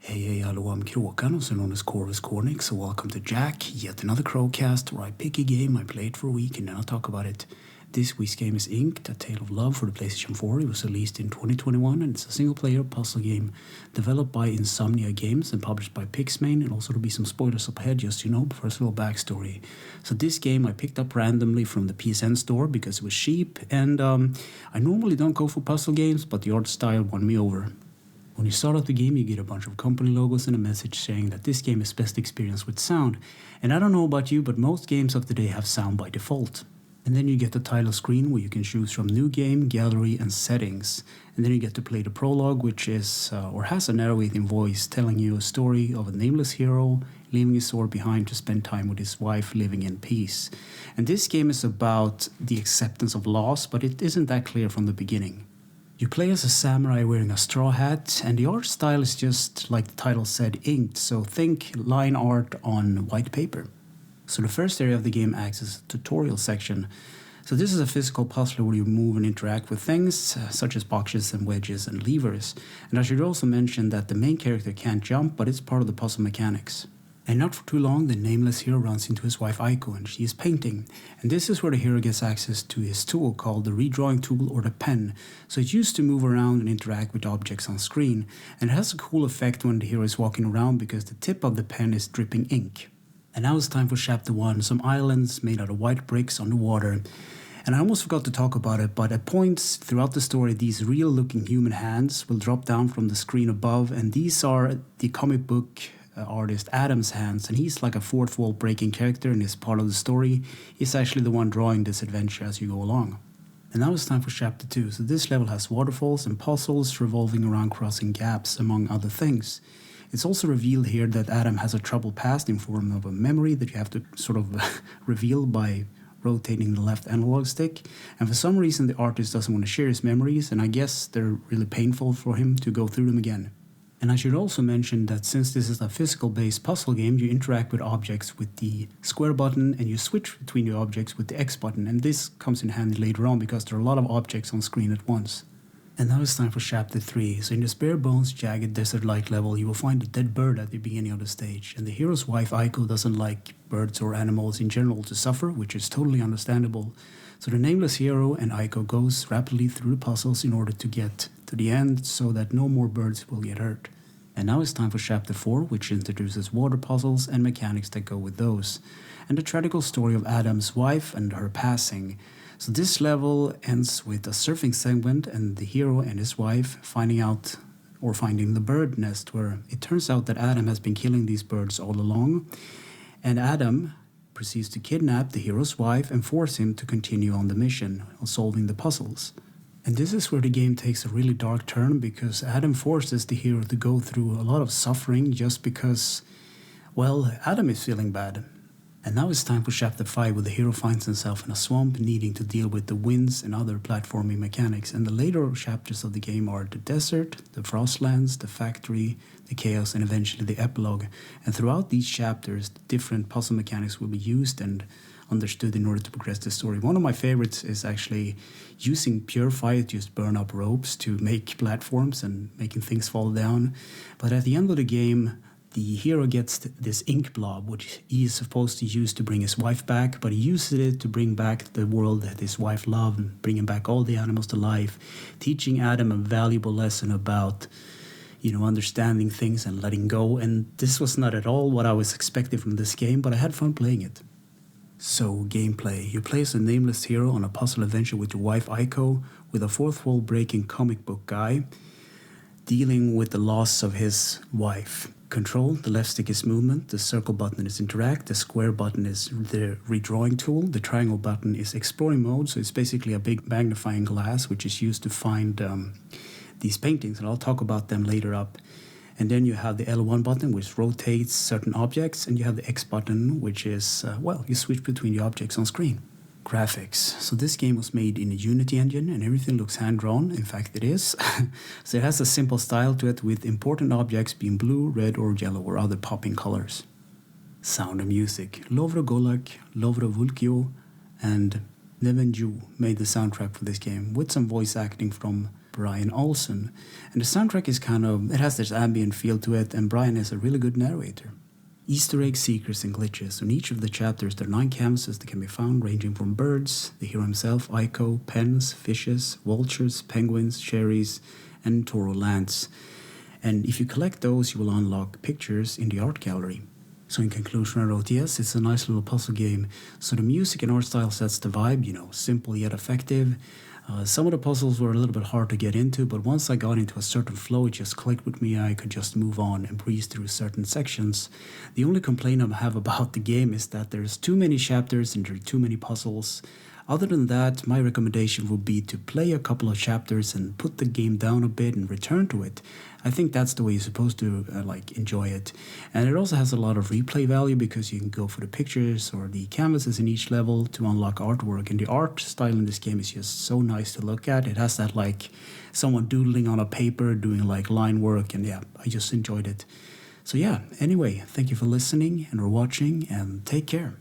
Hey, hello, I'm Kråkan, also known as Chorus Cornix, so welcome to Yacc, yet another Crowcast where I pick a game, I play it for a week, and then I'll talk about it. This week's game is Inked, A Tale of Love for the PlayStation 4. It was released in 2021, and it's a single-player puzzle game developed by Insomnia Games and published by Pixmane, and also there'll be some spoilers up ahead, just but first a little backstory. So this game I picked up randomly from the PSN store because it was cheap, and I normally don't go for puzzle games, but the art style won me over. When you start out the game, you get a bunch of company logos and a message saying that this game is best experienced with sound. And I don't know about you, but most games of today have sound by default. And then you get the title screen where you can choose from new game, gallery, and settings. And then you get to play the prologue, which is, or has a narrating voice telling you a story of a nameless hero leaving his sword behind to spend time with his wife living in peace. And this game is about the acceptance of loss, but it isn't that clear from the beginning. You play as a samurai wearing a straw hat, and the art style is just, like the title said, inked, so think line art on white paper. So the first area of the game acts as a tutorial section. So this is a physical puzzler where you move and interact with things, such as boxes and wedges and levers. And I should also mention that the main character can't jump, but it's part of the puzzle mechanics. And not for too long, the Nameless hero runs into his wife Aiko, and she is painting. And this is where the hero gets access to his tool called the redrawing tool or the pen. So it's used to move around and interact with objects on screen. And it has a cool effect when the hero is walking around because the tip of the pen is dripping ink. And now it's time for chapter 1, some islands made out of white bricks on the water. And I almost forgot to talk about it, but at points throughout the story, these real-looking human hands will drop down from the screen above, and these are the comic book artist Adam's hands, and he's like a fourth wall breaking character and is part of the story. He's actually the one drawing this adventure as you go along. And now it's time for chapter 2. So this level has waterfalls and puzzles revolving around crossing gaps, among other things. It's also revealed here that Adam has a troubled past in form of a memory that you have to sort of reveal by rotating the left analog stick. And for some reason the artist doesn't want to share his memories, and I guess they're really painful for him to go through them again. And I should also mention that since this is a physical-based puzzle game, you interact with objects with the square button and you switch between the objects with the X button. And this comes in handy later on because there are a lot of objects on screen at once. And now it's time for chapter 3. So in this bare bones, jagged, desert-like level, you will find a dead bird at the beginning of the stage. And the hero's wife, Aiko, doesn't like birds or animals in general to suffer, which is totally understandable. So the Nameless hero and Aiko goes rapidly through the puzzles in order to get to the end so that no more birds will get hurt. And now it's time for chapter 4, which introduces water puzzles and mechanics that go with those. And the tragical story of Adam's wife and her passing. So this level ends with a surfing segment and the hero and his wife finding the bird nest, where it turns out that Adam has been killing these birds all along. And Adam proceeds to kidnap the hero's wife and force him to continue on the mission of solving the puzzles. And this is where the game takes a really dark turn because Adam forces the hero to go through a lot of suffering just because, well, Adam is feeling bad. And now it's time for chapter 5, where the hero finds himself in a swamp needing to deal with the winds and other platforming mechanics. And the later chapters of the game are the desert, the frostlands, the factory, the chaos, and eventually the epilogue. And throughout these chapters, different puzzle mechanics will be used and understood in order to progress the story. One of my favorites is actually using pure fire to just burn up ropes to make platforms and making things fall down. But at the end of the game, the hero gets this ink blob, which he is supposed to use to bring his wife back, but he uses it to bring back the world that his wife loved, and bringing back all the animals to life, teaching Adam a valuable lesson about, understanding things and letting go. And this was not at all what I was expecting from this game, but I had fun playing it. So, gameplay. You play as a nameless hero on a puzzle adventure with your wife Aiko, with a fourth wall breaking comic book guy, dealing with the loss of his wife. Control, the left stick is movement, the circle button is interact, the square button is the redrawing tool, the triangle button is exploring mode, so it's basically a big magnifying glass which is used to find these paintings, and I'll talk about them later up. And then you have the L1 button, which rotates certain objects, and you have the X button, which is, you switch between the objects on screen. Graphics. So this game was made in a Unity engine and everything looks hand-drawn. In fact, it is. So it has a simple style to it with important objects being blue, red, or yellow, or other popping colors. Sound and music. Lovro Golak, Lovro Vulkio, and Nevenju made the soundtrack for this game with some voice acting from Brian Olsen. And the soundtrack is it has this ambient feel to it, and Brian is a really good narrator. Easter egg secrets and glitches. On each of the chapters there are 9 canvases that can be found, ranging from birds, the hero himself, Aiko, pens, fishes, vultures, penguins, cherries, and Toro Lance. And if you collect those, you will unlock pictures in the art gallery. So in conclusion, I wrote, yes, it's a nice little puzzle game. So the music and art style sets the vibe, simple yet effective. Some of the puzzles were a little bit hard to get into, but once I got into a certain flow, it just clicked with me. I could just move on and breeze through certain sections. The only complaint I have about the game is that there's too many chapters and there are too many puzzles. Other than that, my recommendation would be to play a couple of chapters and put the game down a bit and return to it. I think that's the way you're supposed to enjoy it. And it also has a lot of replay value because you can go for the pictures or the canvases in each level to unlock artwork. And the art style in this game is just so nice to look at. It has that someone doodling on a paper, doing line work, and yeah, I just enjoyed it. So yeah, anyway, thank you for listening and for watching, and take care.